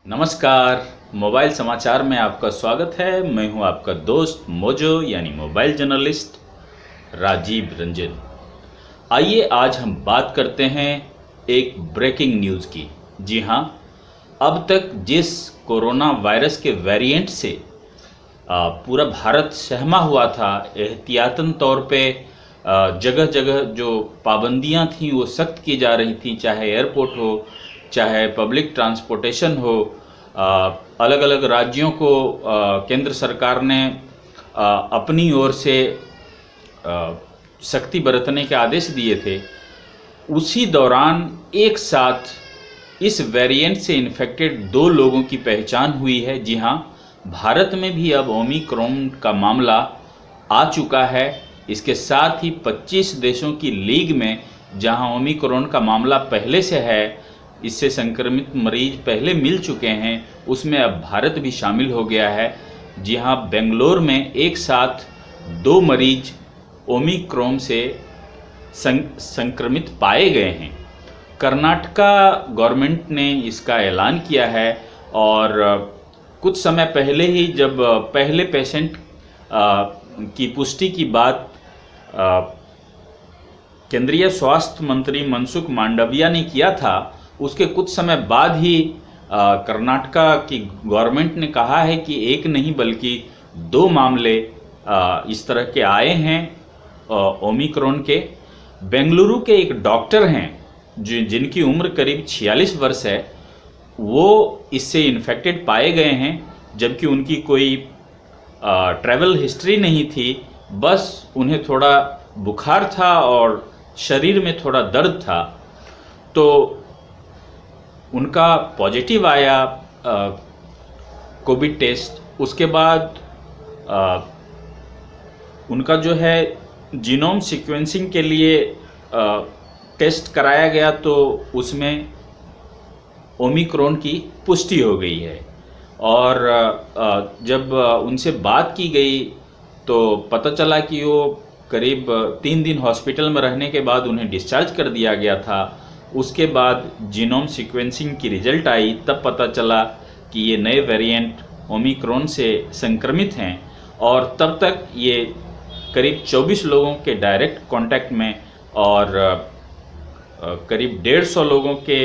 नमस्कार। मोबाइल समाचार में आपका स्वागत है। मैं हूं आपका दोस्त मोजो यानी मोबाइल जर्नलिस्ट राजीव रंजन। आइए आज हम बात करते हैं एक ब्रेकिंग न्यूज़ की। जी हां, अब तक जिस कोरोना वायरस के वेरिएंट से पूरा भारत सहमा हुआ था, एहतियातन तौर पे जगह जगह जो पाबंदियां थीं वो सख्त की जा रही थी, चाहे एयरपोर्ट हो, चाहे पब्लिक ट्रांसपोर्टेशन हो। अलग अलग राज्यों को केंद्र सरकार ने अपनी ओर से सख्ती बरतने के आदेश दिए थे। उसी दौरान एक साथ इस वेरिएंट से इन्फेक्टेड 2 लोगों की पहचान हुई है। जी हाँ, भारत में भी अब ओमिक्रॉन का मामला आ चुका है। इसके साथ ही 25 देशों की लीग में जहां ओमिक्रॉन का मामला पहले से है, इससे संक्रमित मरीज पहले मिल चुके हैं, उसमें अब भारत भी शामिल हो गया है। जी हाँ, बेंगलोर में एक साथ 2 मरीज ओमिक्रॉन से संक्रमित पाए गए हैं। कर्नाटका गवर्नमेंट ने इसका ऐलान किया है और कुछ समय पहले ही जब पहले पेशेंट की पुष्टि की बात केंद्रीय स्वास्थ्य मंत्री मनसुख मांडविया ने किया था, उसके कुछ समय बाद ही कर्नाटका की गवर्नमेंट ने कहा है कि एक नहीं बल्कि 2 मामले इस तरह के आए हैं ओमिक्रॉन के। बेंगलुरु के एक डॉक्टर हैं जिनकी उम्र करीब 46 वर्ष है, वो इससे इन्फेक्टेड पाए गए हैं, जबकि उनकी कोई ट्रैवल हिस्ट्री नहीं थी। बस उन्हें थोड़ा बुखार था और शरीर में थोड़ा दर्द था, तो उनका पॉजिटिव आया कोविड टेस्ट। उसके बाद उनका जो है जीनोम सीक्वेंसिंग के लिए टेस्ट कराया गया, तो उसमें ओमिक्रॉन की पुष्टि हो गई है। और जब उनसे बात की गई तो पता चला कि वो करीब 3 दिन हॉस्पिटल में रहने के बाद उन्हें डिस्चार्ज कर दिया गया था। उसके बाद जीनोम सीक्वेंसिंग की रिजल्ट आई, तब पता चला कि ये नए वेरिएंट ओमिक्रॉन से संक्रमित हैं। और तब तक ये करीब 24 लोगों के डायरेक्ट कांटेक्ट में और करीब 150 लोगों के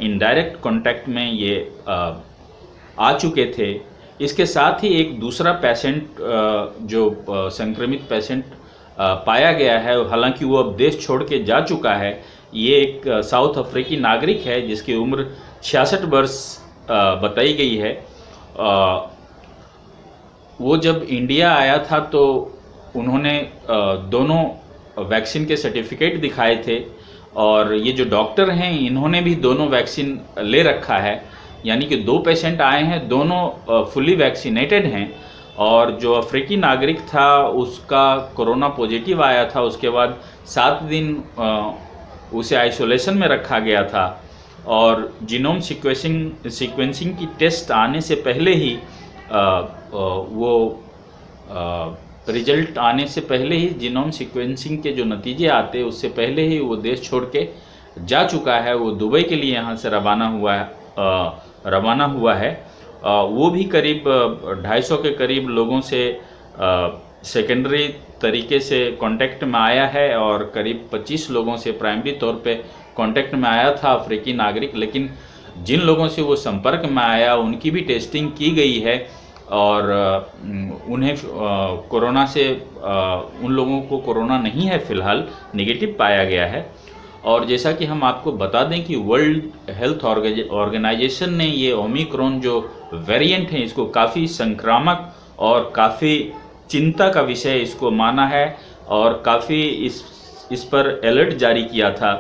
इनडायरेक्ट कांटेक्ट में ये आ चुके थे। इसके साथ ही एक दूसरा पेशेंट जो संक्रमित पेशेंट पाया गया है, हालांकि वो अब देश छोड़ के जा चुका है। ये एक साउथ अफ्रीकी नागरिक है जिसकी उम्र 66 वर्ष बताई गई है। वो जब इंडिया आया था तो उन्होंने दोनों वैक्सीन के सर्टिफिकेट दिखाए थे, और ये जो डॉक्टर हैं इन्होंने भी दोनों वैक्सीन ले रखा है, यानी कि 2 पेशेंट आए हैं, दोनों फुली वैक्सीनेटेड हैं। और जो अफ्रीकी नागरिक था उसका कोरोना पॉजिटिव आया था, उसके बाद 7 दिन उसे आइसोलेशन में रखा गया था। और जीनोम सीक्वेंसिंग की टेस्ट आने से पहले ही वो रिजल्ट आने से पहले ही, जीनोम सीक्वेंसिंग के जो नतीजे आते उससे पहले ही वो देश छोड़ के जा चुका है। वो दुबई के लिए यहाँ से रवाना हुआ है। वो भी करीब 250 के करीब लोगों से सेकेंडरी तरीके से कांटेक्ट में आया है, और करीब 25 लोगों से प्राइमरी तौर पे कांटेक्ट में आया था अफ्रीकी नागरिक। लेकिन जिन लोगों से वो संपर्क में आया उनकी भी टेस्टिंग की गई है, और उन्हें कोरोना से उन लोगों को कोरोना नहीं है, फ़िलहाल नेगेटिव पाया गया है। और जैसा कि हम आपको बता दें कि वर्ल्ड हेल्थ ऑर्गेनाइजेशन ने ये ओमिक्रॉन जो वेरिएंट है इसको काफ़ी संक्रामक और काफ़ी चिंता का विषय इसको माना है, और काफ़ी इस पर अलर्ट जारी किया था।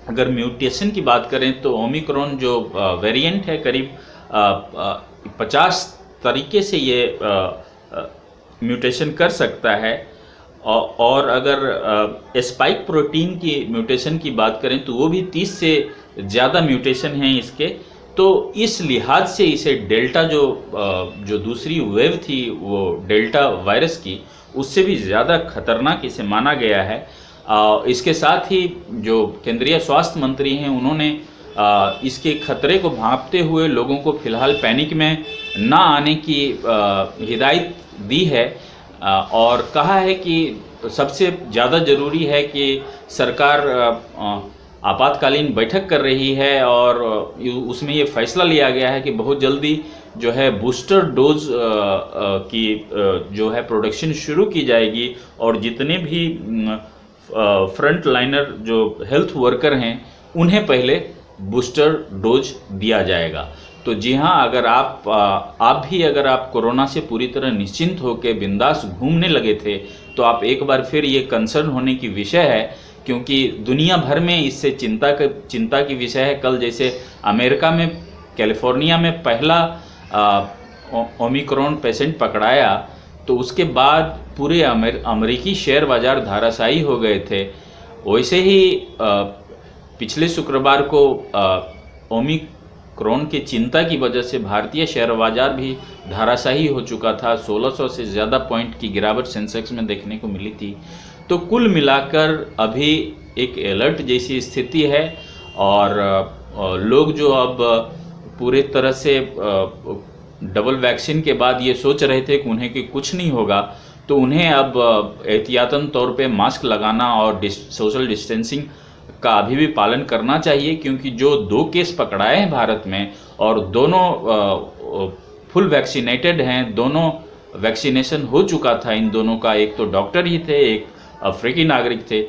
अगर म्यूटेशन की बात करें तो ओमिक्रॉन जो वेरिएंट है करीब 50 तरीके से ये म्यूटेशन कर सकता है। और अगर स्पाइक प्रोटीन की म्यूटेशन की बात करें तो वो भी 30 से ज़्यादा म्यूटेशन हैं इसके। तो इस लिहाज से इसे डेल्टा जो दूसरी वेव थी वो डेल्टा वायरस की, उससे भी ज़्यादा खतरनाक इसे माना गया है। इसके साथ ही जो केंद्रीय स्वास्थ्य मंत्री हैं उन्होंने इसके खतरे को भांपते हुए लोगों को फिलहाल पैनिक में ना आने की हिदायत दी है और कहा है कि सबसे ज़्यादा ज़रूरी है कि सरकार आपातकालीन बैठक कर रही है और उसमें ये फैसला लिया गया है कि बहुत जल्दी जो है बूस्टर डोज की जो है प्रोडक्शन शुरू की जाएगी और जितने भी फ्रंट लाइनर जो हेल्थ वर्कर हैं उन्हें पहले बूस्टर डोज दिया जाएगा। तो जी हाँ, अगर आप भी अगर आप कोरोना से पूरी तरह निश्चिंत होकर बिंदास घूमने लगे थे तो आप एक बार फिर ये कंसर्न होने की विषय है, क्योंकि दुनिया भर में इससे चिंता की विषय है। कल जैसे अमेरिका में कैलिफोर्निया में पहला ओमिक्रॉन पेशेंट पकड़ाया तो उसके बाद पूरे अमेरिकी शेयर बाजार धाराशायी हो गए थे। वैसे ही पिछले शुक्रवार को ओमिक्रॉन की चिंता की वजह से भारतीय शेयर बाजार भी धाराशायी हो चुका था। 1600 से ज़्यादा पॉइंट की गिरावट सेंसेक्स में देखने को मिली थी। तो कुल मिलाकर अभी एक अलर्ट जैसी स्थिति है और लोग जो अब पूरे तरह से डबल वैक्सीन के बाद ये सोच रहे थे कि उन्हें कि कुछ नहीं होगा, तो उन्हें अब एहतियातन तौर पे मास्क लगाना और सोशल डिस्टेंसिंग का अभी भी पालन करना चाहिए, क्योंकि जो 2 केस पकड़ाए हैं भारत में और दोनों फुल वैक्सीनेटेड हैं, दोनों वैक्सीनेशन हो चुका था इन दोनों का, एक तो डॉक्टर ही थे, एक अफ्रीकी नागरिक थे।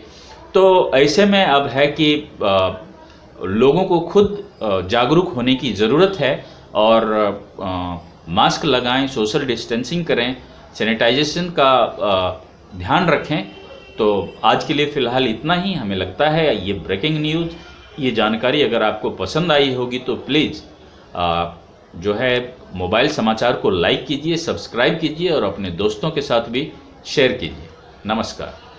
तो ऐसे में अब है कि लोगों को खुद जागरूक होने की ज़रूरत है और मास्क लगाएं, सोशल डिस्टेंसिंग करें, सैनिटाइजेशन का ध्यान रखें। तो आज के लिए फ़िलहाल इतना ही। हमें लगता है ये ब्रेकिंग न्यूज़, ये जानकारी अगर आपको पसंद आई होगी तो प्लीज़ जो है मोबाइल समाचार को लाइक कीजिए, सब्सक्राइब कीजिए और अपने दोस्तों के साथ भी शेयर कीजिए। नमस्कार।